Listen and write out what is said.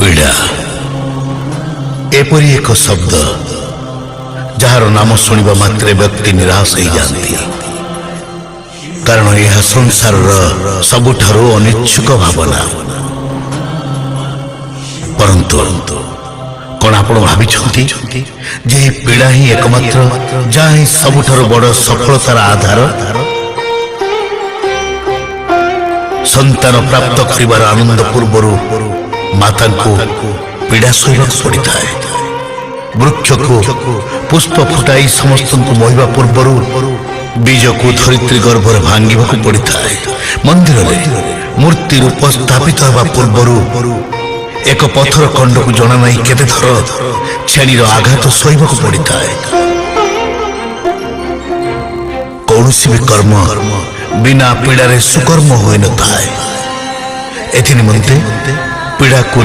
पीड़ा एपरी एक शब्द जार नाम शुणा मात्रे व्यक्ति निराश हो जाती कारण यह संसार सबुठारु अनिच्छुक भावना। परंतु कौन आप भावी जे पीड़ा ही एकमात्र जहाँ ही सबुठारु बड़ सफलतार आधार। संतान प्राप्त कर आनंद पूर्वर माता को पीड़ा सहवाक पड़ी थाए। वृक्ष को पुष्प फुटाई समस्त को मोहिबा पूर्वर बीज को धरित्री गर्भर भांगा पड़ी थाए। मंदिर में मूर्ति रूप स्थापित होगा पूर्वर एक पत्थर खंड को जना नहीं केते थर छेड़ी आघात सहवाक पड़ी थाए। कौन भी कर्म बिना पीड़ा सुकर्म हो न थाए। एथि निमंते पीड़ा को